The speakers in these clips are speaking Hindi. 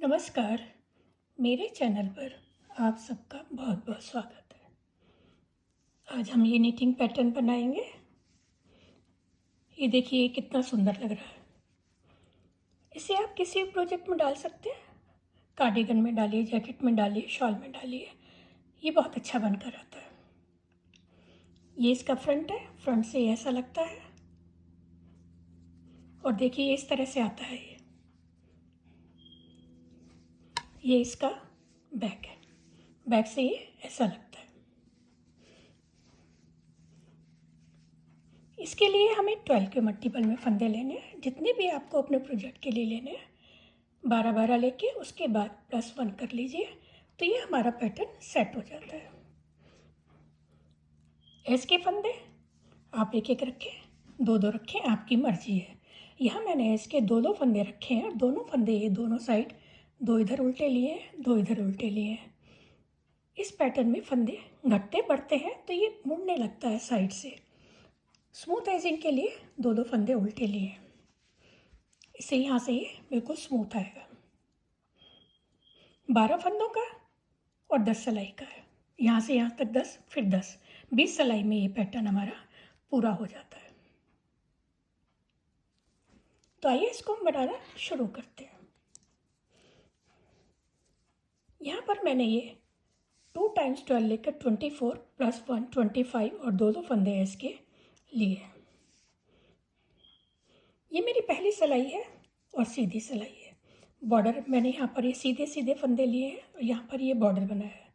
नमस्कार। मेरे चैनल पर आप सबका बहुत बहुत स्वागत है। आज हम ये निटिंग पैटर्न बनाएंगे। ये देखिए कितना सुंदर लग रहा है। इसे आप किसी भी प्रोजेक्ट में डाल सकते हैं। कार्डिगन में डालिए, जैकेट में डालिए, शॉल में डालिए। ये बहुत अच्छा बनकर आता है। ये इसका फ्रंट है। फ्रंट से ऐसा लगता है और देखिए इस तरह से आता है। ये इसका बैक है। बैक से ये ऐसा लगता है। इसके लिए हमें 12 के मल्टीपल में फंदे लेने हैं, जितने भी आपको अपने प्रोजेक्ट के लिए लेने हैं। 12-12 लेके उसके बाद +1 कर लीजिए, तो ये हमारा पैटर्न सेट हो जाता है। एस के फंदे आप एक एक रखें, दो दो रखें, आपकी मर्जी है। यहाँ मैंने एस के दो फंदे रखे हैं। दोनों फंदे ये दोनों साइड, दो इधर उल्टे लिए हैं, दो इधर उल्टे लिए हैं। इस पैटर्न में फंदे घटते बढ़ते हैं तो ये मुड़ने लगता है साइड से। स्मूथ एजिंग के लिए दो फंदे उल्टे लिए हैं। इससे यहाँ से ये बिल्कुल स्मूथ आएगा। 12 फंदों का और 10 सिलाई का है। यहाँ से यहाँ तक 10, फिर 10, 20 सिलाई में ये पैटर्न हमारा पूरा हो जाता है। तो आइए इसको हम बनाना शुरू करते हैं। यहाँ पर मैंने ये 2 × 12 लेकर 24 + 1 25 और दो फंदे इसके लिए। ये मेरी पहली सिलाई है और सीधी सिलाई है। बॉर्डर मैंने यहाँ पर ये सीधे सीधे फंदे लिए हैं और यहाँ पर ये बॉर्डर बनाया है।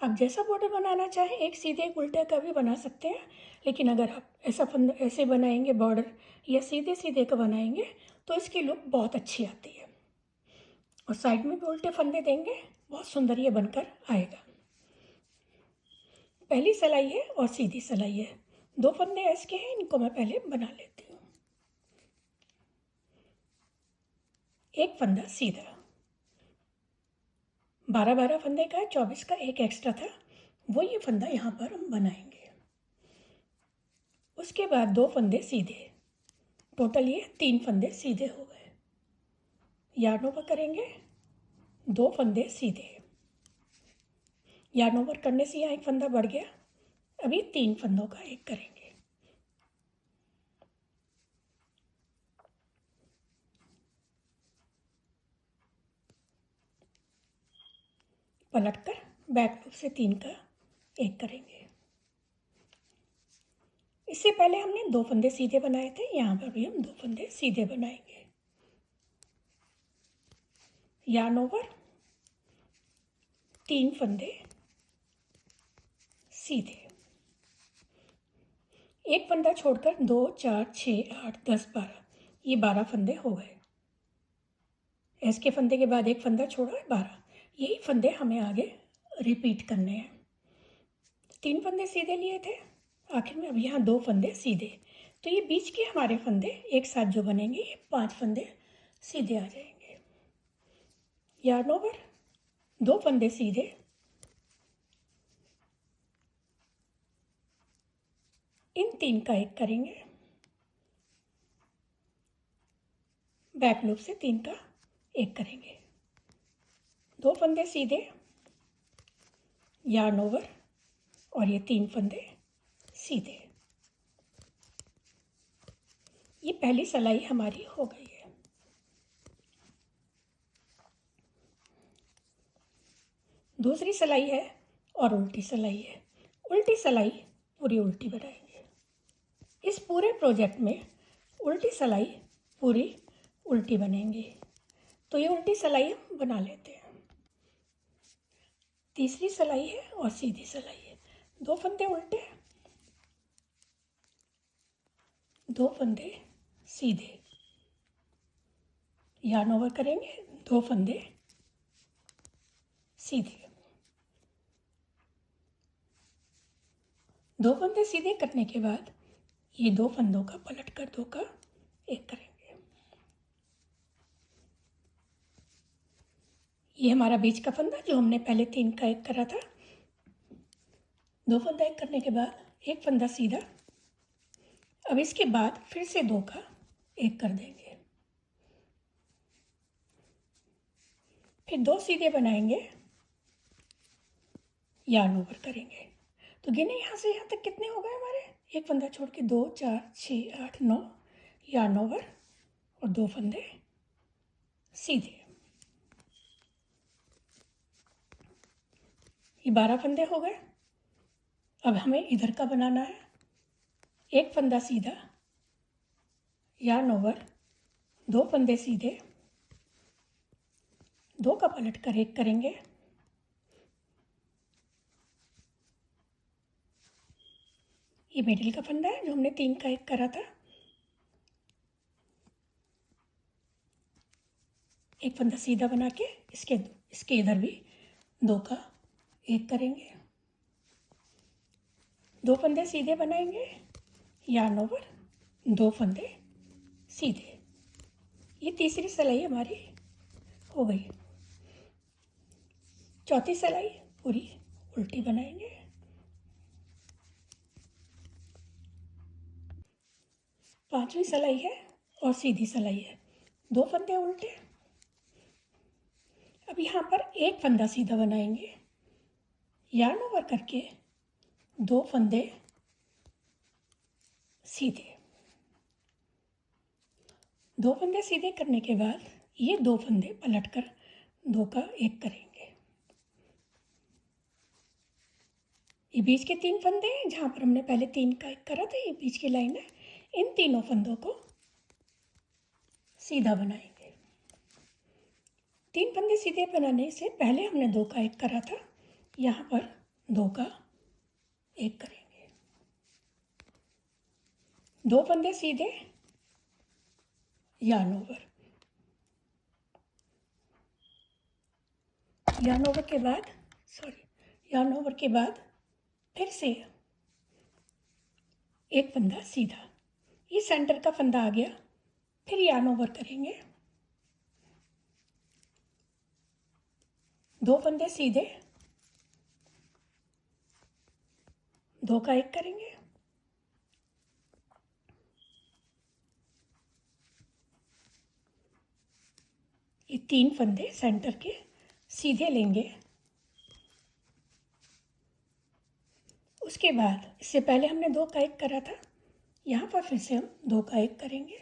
आप जैसा बॉर्डर बनाना चाहें, एक सीधे एक उल्टे का भी बना सकते हैं, लेकिन अगर आप ऐसा फंदा ऐसे बनाएंगे बॉर्डर या सीधे सीधे का बनाएंगे तो इसकी लुक बहुत अच्छी आती है। और साइड में भी उल्टे फंदे देंगे, बहुत सुंदर ये बनकर आएगा। पहली सिलाई है और सीधी सिलाई है। 2 फंदे ऐसे हैं, इनको मैं पहले बना लेती हूँ। एक फंदा सीधा, 12-12 फंदे का, 24 का एक एक्स्ट्रा था, वो ये फंदा यहाँ पर हम बनाएंगे। उसके बाद 2 फंदे सीधे, टोटल ये 3 फंदे सीधे हो गए। यार्न ओवर करेंगे, 2 फंदे सीधे। यार्न ओवर करने से यहाँ एक फंदा बढ़ गया। अभी 3 फंदों का एक करेंगे। पलटकर बैक लूप से 3 का एक करेंगे। इससे पहले हमने 2 फंदे सीधे बनाए थे, यहाँ पर भी हम 2 फंदे सीधे बनाएंगे। यार्न ओवर, 3 फंदे सीधे। एक फंदा छोड़कर 2, 4, 6, 8, 10, 12, ये 12 फंदे हो गए। एस के फंदे के बाद एक फंदा छोड़ा है, 12। यही फंदे हमें आगे रिपीट करने हैं। 3 फंदे सीधे लिए थे, आखिर में अब यहाँ 2 फंदे सीधे, तो ये बीच के हमारे फंदे एक साथ जो बनेंगे, ये 5 फंदे सीधे आ जाएंगे। यार्न ओवर, 2 फंदे सीधे, इन 3 का एक करेंगे। बैक लूप से 3 का एक करेंगे। 2 फंदे सीधे, यार्न ओवर और ये 3 फंदे सीधे। ये पहली सिलाई हमारी हो गई है। दूसरी सिलाई है और उल्टी सिलाई है। उल्टी सिलाई पूरी उल्टी बनाएंगे। इस पूरे प्रोजेक्ट में उल्टी सिलाई पूरी उल्टी बनेंगी, तो ये उल्टी सिलाई हम बना लेते हैं। तीसरी सिलाई है और सीधी सिलाई है। 2 फंदे उल्टे, 2 फंदे सीधे। यार्न ओवर करेंगे, 2 फंदे सीधे। 2 फंदे सीधे करने के बाद ये 2 फंदों का पलट कर 2 का एक करेंगे। ये हमारा बीच का फंदा जो हमने पहले 3 का एक करा था। 2 फंदा एक करने के बाद एक फंदा सीधा। अब इसके बाद फिर से 2 का एक कर देंगे। फिर 2 सीधे बनाएंगे, यार्न ओवर करेंगे। तो गिने यहाँ से यहाँ तक कितने हो गए हमारे, एक फंदा छोड़ के 2 4 6 8 9, यार्न ओवर और 2 फंदे सीधे। ये 12 फंदे हो गए। अब हमें इधर का बनाना है। एक फंदा सीधा, यार्न ओवर, 2 फंदे सीधे, 2 का पलट कर 1 करेंगे, ये मिडिल का फंदा है जो हमने 3 का 1 करा था। एक फंदा सीधा बना के इसके इधर भी 2 का 1 करेंगे, 2 फंदे सीधे बनाएंगे, यार्न ओवर, 2 फंदे सीधे। ये तीसरी सिलाई हमारी हो गई। चौथी सिलाई पूरी उल्टी बनाएंगे। पांचवी सिलाई है और सीधी सिलाई है, 2 फंदे उल्टे। अब यहाँ पर एक फंदा सीधा बनाएंगे, यार्न ओवर करके 2 फंदे सीधे। 2 फंदे सीधे करने के बाद ये 2 फंदे पलटकर 2 का 1 करेंगे। ये बीच के 3 फंदे हैं जहाँ पर हमने पहले 3 का 1 करा था, ये बीच की लाइन है। इन तीनों फंदों को सीधा बनाएंगे। 3 फंदे सीधे बनाने से पहले हमने 2 का 1 करा था, यहाँ पर 2 का 1 करेंगे। 2 फंदे सीधे, यार्न ओवर। यार्न ओवर के बाद फिर से एक फंदा सीधा, ये सेंटर का फंदा आ गया। फिर यार्न ओवर करेंगे, 2 फंदे सीधे, 2 का 1 करेंगे, ये 3 फंदे सेंटर के सीधे लेंगे। उसके बाद इससे पहले हमने 2 का 1 करा था, यहाँ पर फिर से हम 2 का 1 करेंगे,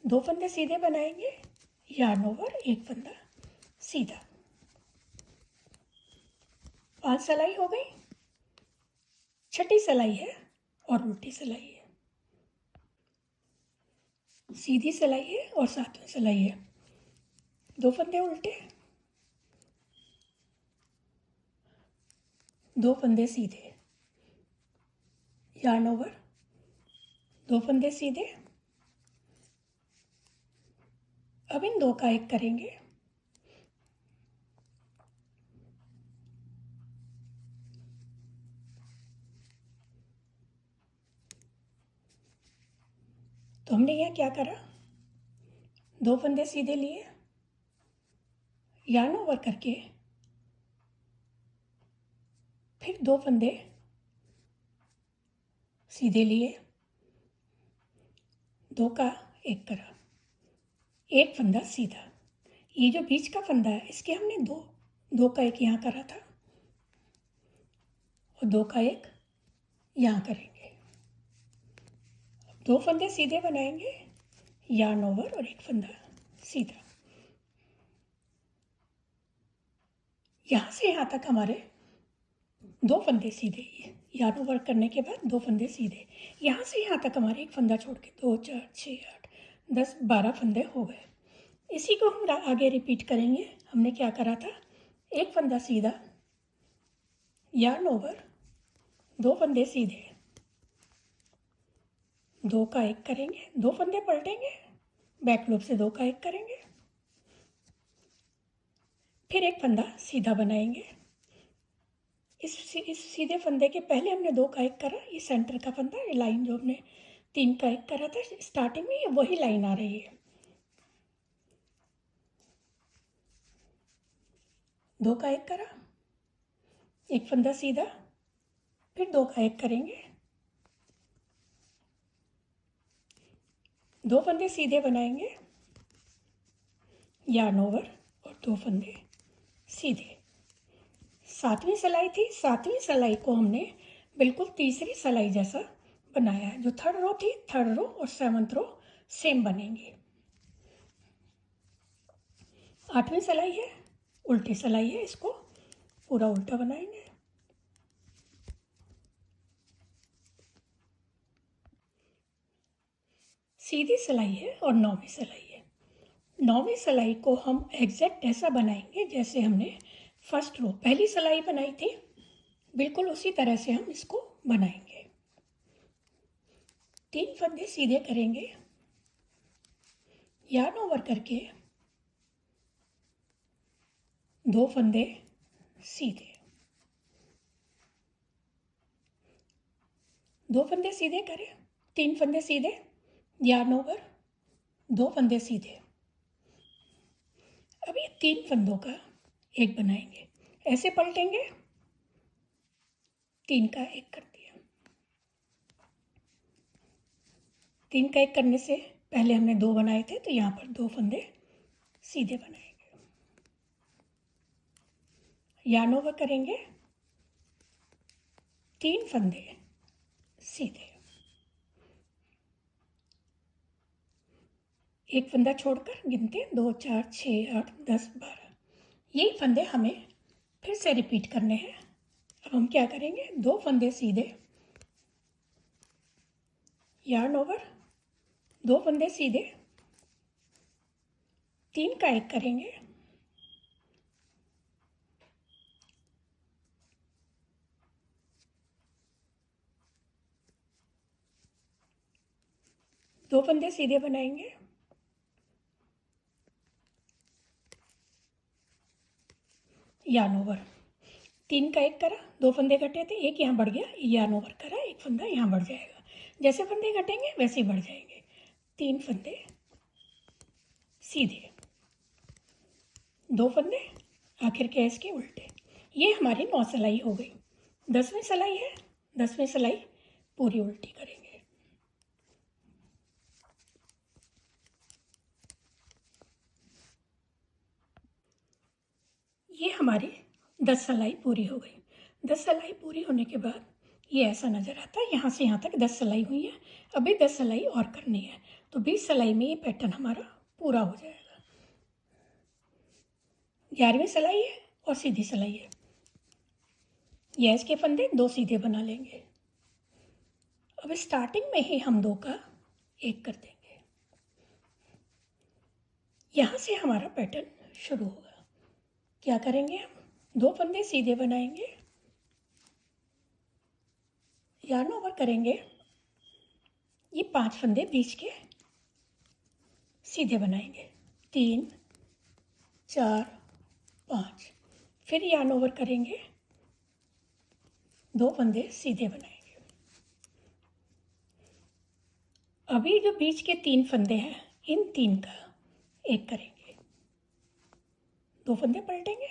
2 फंदे सीधे बनाएंगे, यार्न ओवर, 1 फंदा सीधा। 5 सिलाई हो गई। छठी सिलाई है और उल्टी सिलाई है, सीधी सिलाई है और 7वीं सिलाई है। 2 फंदे उल्टे, 2 फंदे सीधे, यार्न ओवर, 2 फंदे सीधे। अब इन 2 का 1 करेंगे, तो हमने यहाँ क्या करा, 2 फंदे सीधे लिए, यार्न ओवर करके फिर 2 फंदे सीधे लिए, 2 का 1 करा, 1 फंदा सीधा। ये जो बीच का फंदा है इसके हमने 2 का 1 यहाँ करा था और 2 का 1 यहाँ करेंगे। 2 फंदे सीधे बनाएंगे, यार्न ओवर और 1 फंदा सीधा। यहाँ से यहाँ तक हमारे 2 फंदे सीधे, यार्न ओवर करने के बाद 2 फंदे सीधे। यहाँ से यहाँ तक हमारे 1 फंदा छोड़ के 2 4 6 8 10 12 फंदे हो गए। इसी को हम आगे रिपीट करेंगे। हमने क्या करा था, 1 फंदा सीधा, यार्न ओवर, 2 फंदे सीधे, 2 का 1 करेंगे, 2 फंदे पलटेंगे, बैक लूप से 2 का 1 करेंगे, फिर 1 फंदा सीधा बनाएंगे। इस सीधे फंदे के पहले हमने 2 का 1 करा, ये सेंटर का फंदा, ये लाइन जो हमने 3 का 1 करा था स्टार्टिंग में, ये वही लाइन आ रही है। 2 का 1 करा, 1 फंदा सीधा, फिर 2 का 1 करेंगे, 2 फंदे सीधे बनाएंगे, yarn over और 2 फंदे सीधे। 7वीं सिलाई थी, 7वीं सिलाई को हमने बिल्कुल तीसरी सिलाई जैसा बनाया है। जो 3rd रो थी, 3rd रो और 7th रो सेम बनेंगी। 8वीं सिलाई है, उल्टी सिलाई है, इसको पूरा उल्टा बनाएंगे। सीधी सिलाई है और 9वीं सिलाई है। 9वीं सिलाई को हम एग्जैक्ट ऐसा बनाएंगे जैसे हमने फर्स्ट रो पहली सिलाई बनाई थी, बिल्कुल उसी तरह से हम इसको बनाएंगे। 3 फंदे सीधे करेंगे, यार्न ओवर करके 2 फंदे सीधे, 2 फंदे सीधे करें, 3 फंदे सीधे, यार्न ओवर, 2 फंदे सीधे। अब ये 3 फंदों का एक बनाएंगे, ऐसे पलटेंगे, 3 का एक कर दिया। 3 का एक करने से पहले हमने 2 बनाए थे, तो यहाँ पर 2 फंदे सीधे बनाएंगे, यार्न ओवर करेंगे, 3 फंदे सीधे, एक फंदा छोड़कर गिनते 2 4 6 8 10 12। यही फंदे हमें फिर से रिपीट करने हैं। अब हम क्या करेंगे, 2 फंदे सीधे, यार्न ओवर, 2 फंदे सीधे, 3 का एक करेंगे, दो फंदे सीधे बनाएंगे, यार्न ओवर, 3 का एक करा, 2 फंदे घटे थे, एक यहाँ बढ़ गया, यार्न ओवर करा, एक फंदा यहाँ बढ़ जाएगा। जैसे फंदे घटेंगे वैसे ही बढ़ जाएंगे। 3 फंदे सीधे, 2 फंदे आखिर के इसके उल्टे। ये हमारी 9 सिलाई हो गई। 10वीं सिलाई है, 10वीं सिलाई पूरी उल्टी करेंगे। ये हमारी 10 सिलाई पूरी हो गई। 10 सिलाई पूरी होने के बाद ये ऐसा नज़र आता है। यहाँ से यहाँ तक 10 सिलाई हुई है, अभी 10 सिलाई और करनी है, तो 20 सिलाई में ये पैटर्न हमारा पूरा हो जाएगा। 11वीं सिलाई है और सीधी सिलाई है। ये इसके फंदे 2 सीधे बना लेंगे। अब स्टार्टिंग में ही हम 2 का एक कर देंगे। यहाँ से हमारा पैटर्न शुरू होगा। क्या करेंगे हम, 2 फंदे सीधे बनाएंगे, यार्न ओवर करेंगे, ये 5 फंदे बीच के सीधे बनाएंगे, 3 4 5, फिर यार्न ओवर करेंगे, 2 फंदे सीधे बनाएंगे। अभी जो बीच के 3 फंदे हैं, इन 3 का एक करेंगे, 2 फंदे पलटेंगे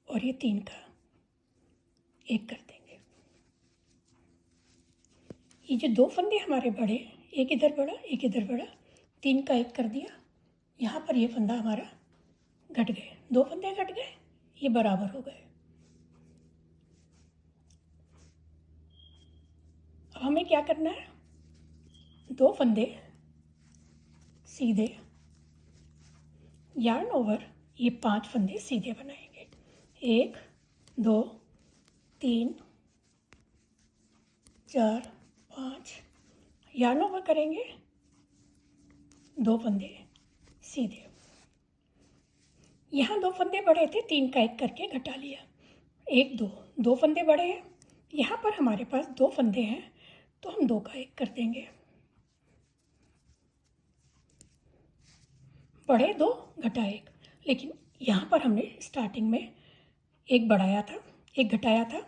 और ये 3 का एक कर देंगे। ये जो 2 फंदे हमारे बढ़े, एक इधर बढ़ा एक इधर बढ़ा, 3 का एक कर दिया, यहाँ पर ये फंदा हमारा घट गए, 2 फंदे घट गए, ये बराबर हो गए। अब हमें क्या करना है, 2 फंदे सीधे, यार्न ओवर, ये 5 फंदे सीधे बनाएंगे, 1 2 3 4 5, यार्न ओवर करेंगे, 2 फंदे सीधे। यहाँ 2 फंदे बढ़े थे, 3 का एक करके घटा लिया, 1 2, 2 फंदे बढ़े हैं, यहाँ पर हमारे पास 2 फंदे हैं, तो हम 2 का एक कर देंगे। बढ़े 2 घटा 1, लेकिन यहाँ पर हमने स्टार्टिंग में एक बढ़ाया था, एक घटाया था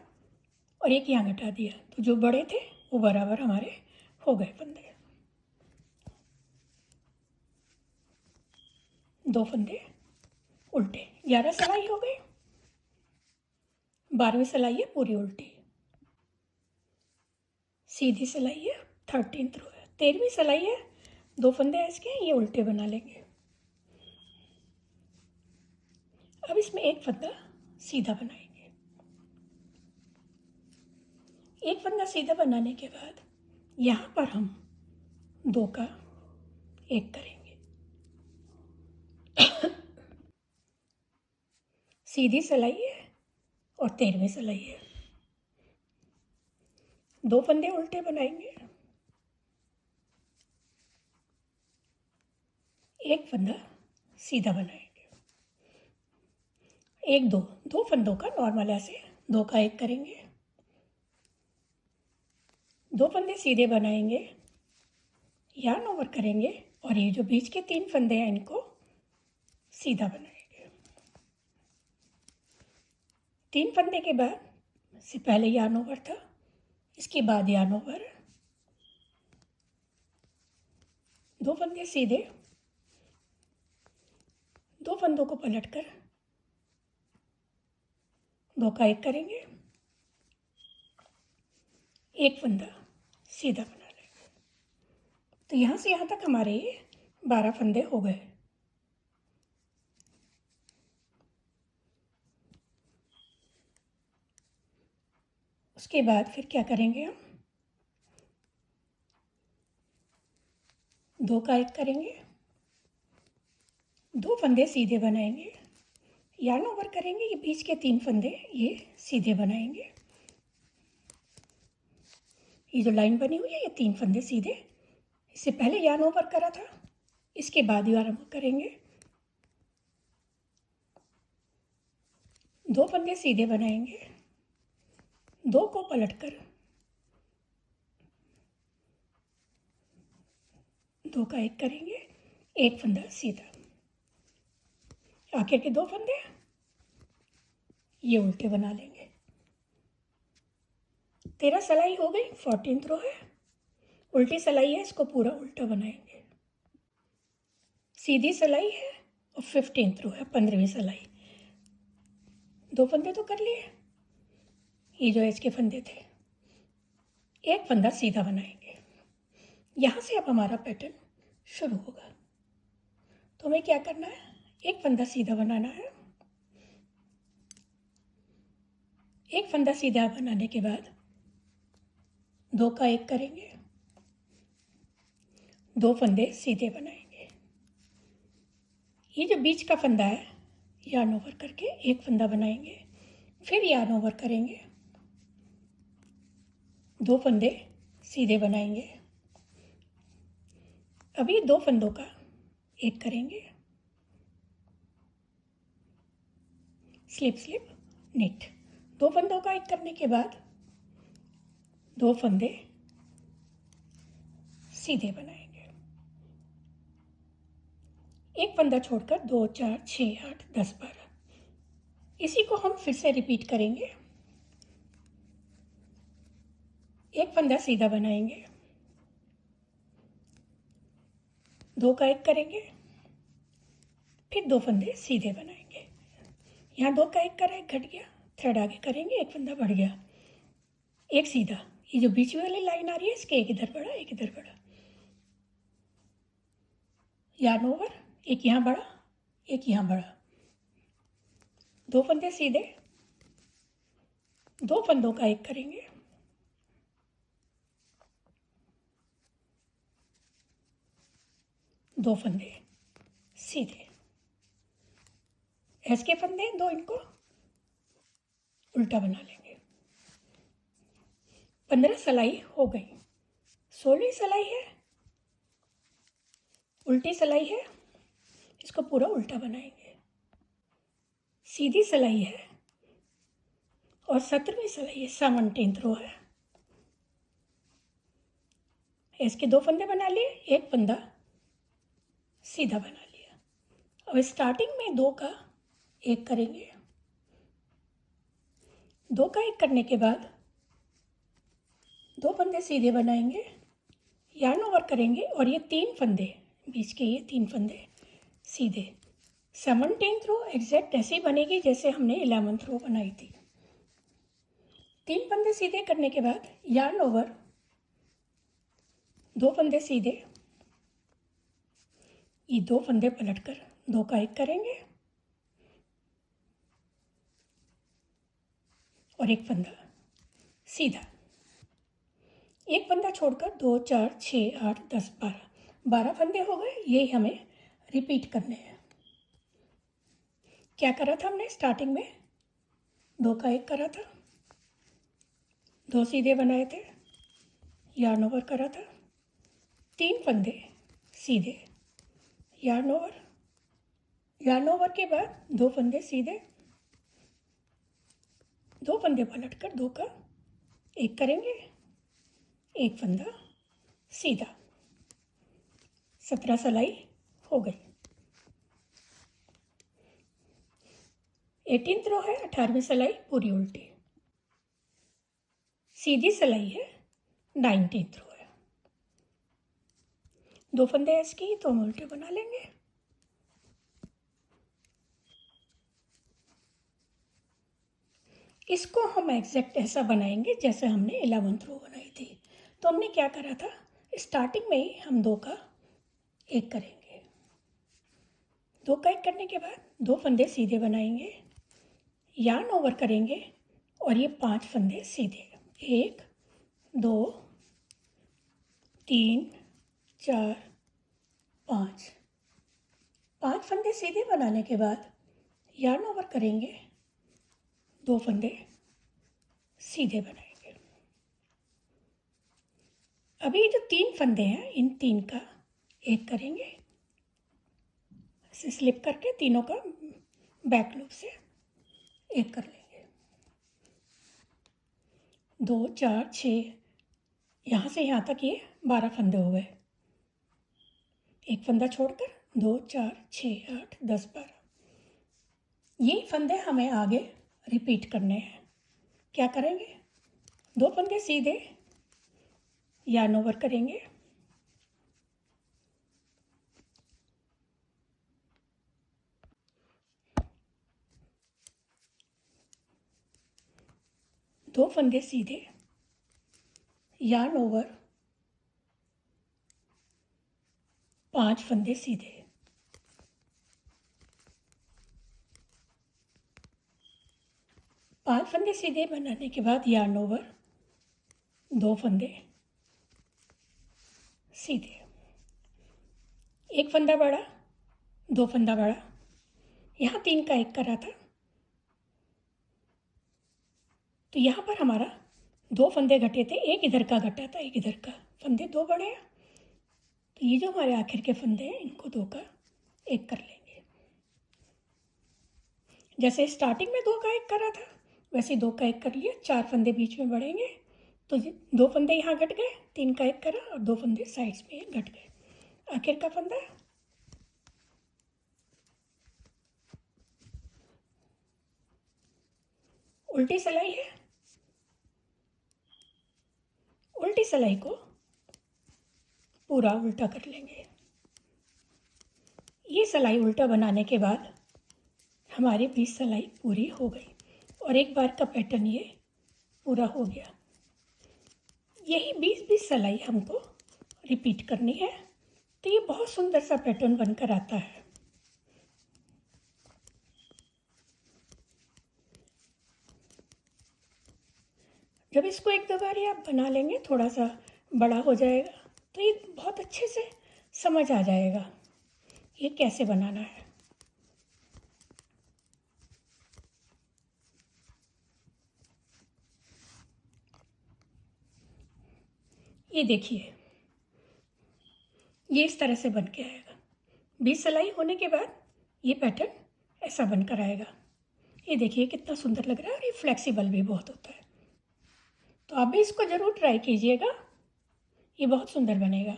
और एक यहाँ घटा दिया, तो जो बड़े थे वो बराबर हमारे हो गए फंदे। 2 फंदे उल्टे, 11 सिलाई हो गई। 12वीं सिलाई है पूरी उल्टी, सीधी सिलाई है, 13th रो है। 13वीं सिलाई है, दो फंदे इसके ये उल्टे बना लेंगे। अब इसमें एक फंदा सीधा बनाएंगे। एक फंदा सीधा बनाने के बाद यहाँ पर हम दो का एक करेंगे। सीधी सिलाई है और 13वीं सिलाई है। दो फंदे उल्टे बनाएंगे, एक फंदा सीधा बनाएंगे। एक दो दो फंदों का नॉर्मल ऐसे दो का एक करेंगे। दो फंदे सीधे बनाएंगे, यार्न ओवर करेंगे और ये जो बीच के 3 फंदे हैं इनको सीधा बनाएंगे। 3 फंदे के बाद से पहले यार्न ओवर था, इसके बाद यार्न ओवर। दो फंदे सीधे, दो फंदों को पलटकर दो का एक करेंगे, एक फंदा सीधा बना लेंगे। तो यहाँ से यहाँ तक हमारे 12 फंदे हो गए। उसके बाद फिर क्या करेंगे हम, दो का एक करेंगे, दो फंदे सीधे बनाएंगे, यार्न ओवर करेंगे, ये बीच के 3 फंदे ये सीधे बनाएंगे। ये जो लाइन बनी हुई है ये 3 फंदे सीधे, इससे पहले यार्न ओवर करा था, इसके बाद यार्न ओवर करेंगे। दो फंदे सीधे बनाएंगे, दो को पलटकर दो का एक करेंगे, एक फंदा सीधा। आखिर के 2 फंदे ये उल्टे बना लेंगे। 13 सिलाई हो गई, 14th रो है। उल्टी सिलाई है, इसको पूरा उल्टा बनाएंगे। सीधी सिलाई है और 15th रो है, 15वीं सिलाई। 2 फंदे तो कर लिए, ये जो इसके फंदे थे, एक फंदा सीधा बनाएंगे। यहाँ से अब हमारा पैटर्न शुरू होगा। तो हमें क्या करना है, एक फंदा सीधा बनाना है। एक फंदा सीधा बनाने के बाद दो का एक करेंगे, दो फंदे सीधे बनाएंगे। ये जो बीच का फंदा है यार्न ओवर करके एक फंदा बनाएंगे, फिर यार्न ओवर करेंगे, दो फंदे सीधे बनाएंगे। अभी 2 फंदों का एक करेंगे, स्लिप स्लिप निट। 2 फंदों का एक करने के बाद 2 फंदे सीधे बनाएंगे। एक फंदा छोड़कर 2 4 6 8 10 12। इसी को हम फिर से रिपीट करेंगे। एक फंदा सीधा बनाएंगे, दो का एक करेंगे, फिर 2 फंदे सीधे बनाएंगे। यहाँ 2 का एक करा है, घट गया, थ्रेड आगे करेंगे, एक फंदा बढ़ गया, एक सीधा। ये जो बीच वाली लाइन आ रही है इसके एक इधर बढ़ा, एक इधर बढ़ा, यार्न ओवर, एक यहाँ बढ़ा, एक यहाँ बढ़ा, 2 फंदे सीधे, 2 फंदों का एक करेंगे, दो फंदे सीधे। एस के फंदे दो, इनको उल्टा बना लेंगे। 15 सिलाई हो गई। 16वीं सिलाई है, उल्टी सिलाई है, इसको पूरा उल्टा बनाएंगे। सीधी सिलाई है और 17वीं सिलाई है, 17th रो है। इसके 2 फंदे बना लिए, एक फंदा सीधा बना लिया। अब स्टार्टिंग में 2 का एक करेंगे, 2 का एक करने के बाद 2 फंदे सीधे बनाएंगे, यार्न ओवर करेंगे और ये 3 फंदे बीच के, ये 3 फंदे सीधे। 17th रो एग्जैक्ट ऐसी बनेगी जैसे हमने 11th रो बनाई थी। 3 फंदे सीधे करने के बाद यार्न ओवर, 2 फंदे सीधे, ये 2 फंदे पलटकर 2 का 1 करेंगे और 1 फंदा सीधा। 1 फंदा छोड़कर 2 4 6 8 10 12 फंदे हो गए। यही हमें रिपीट करने हैं। क्या करा था हमने स्टार्टिंग में? 2 का 1 करा था, 2 सीधे बनाए थे, यार्न ओवर करा था, 3 फंदे सीधे, यार्न ओवर के बाद 2 फंदे सीधे, 2 फंदे पलटकर 2 का 1 करेंगे, 1 फंदा सीधा। 17 सिलाई हो गई। 18th रो है, 18वीं सिलाई पूरी उल्टी। सीधी सिलाई है, 19th रो है। 2 फंदे ऐसे की तो हम उल्टे बना लेंगे। इसको हम एग्जैक्ट ऐसा बनाएंगे जैसे हमने 11th रो बनाई थी। तो हमने क्या करा था, स्टार्टिंग में ही हम 2 का 1 करेंगे। 2 का 1 करने के बाद 2 फंदे सीधे बनाएंगे, यार्न ओवर करेंगे और ये 5 फंदे सीधे, 1 2 3 4 5। 5 फंदे सीधे बनाने के बाद यार्न ओवर करेंगे, 2 फंदे सीधे बनाएंगे। अभी जो 3 फंदे हैं, इन 3 का 1 करेंगे, ऐसे स्लिप करके तीनों का बैक लूप से 1 कर लेंगे। 2 4 6, यहाँ से यहाँ तक ये 12 फंदे हो गए। 1 फंदा छोड़कर 2 4 6 8 10 12। ये फंदे हमें आगे रिपीट करने हैं। क्या करेंगे, 2 फंदे सीधे, यार्न ओवर करेंगे, दो फंदे सीधे, यार्न ओवर, 5 फंदे सीधे। 5 फंदे सीधे बनाने के बाद यार्न ओवर, 2 फंदे सीधे, 1 फंदा बढ़ा, 2 फंदा बढ़ा, यहाँ 3 का 1 करा था, तो यहाँ पर हमारा 2 फंदे घटे थे, एक इधर का घटा था, एक इधर का, फंदे 2 बढ़े। तो ये जो हमारे आखिर के फंदे हैं, इनको 2 का 1 कर लेंगे। जैसे स्टार्टिंग में 2 का 1 करा था, वैसे 2 का 1 कर लिया। 4 फंदे बीच में बढ़ेंगे, तो 2 फंदे यहाँ घट गए, 3 का 1 करा और 2 फंदे साइड्स में घट गए। आखिर का फंदा उल्टी सिलाई है, उल्टी सिलाई को पूरा उल्टा कर लेंगे। ये सिलाई उल्टा बनाने के बाद हमारी 20 सिलाई पूरी हो गई और एक बार का पैटर्न ये पूरा हो गया। यही 20-20 सिलाई हमको रिपीट करनी है, तो ये बहुत सुंदर सा पैटर्न बनकर आता है। जब इसको 1-2 बार आप बना लेंगे, थोड़ा सा बड़ा हो जाएगा, तो ये बहुत अच्छे से समझ आ जाएगा ये कैसे बनाना है। ये देखिए, ये इस तरह से बन के आएगा। 20 सिलाई होने के बाद ये पैटर्न ऐसा बनकर आएगा। ये देखिए कितना सुंदर लग रहा है और ये फ्लेक्सिबल भी बहुत होता है। तो आप भी इसको ज़रूर ट्राई कीजिएगा, ये बहुत सुंदर बनेगा।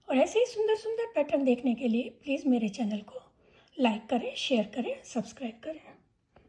और ऐसे ही सुंदर सुंदर पैटर्न देखने के लिए प्लीज़ मेरे चैनल को लाइक करें, शेयर करें, सब्सक्राइब करें।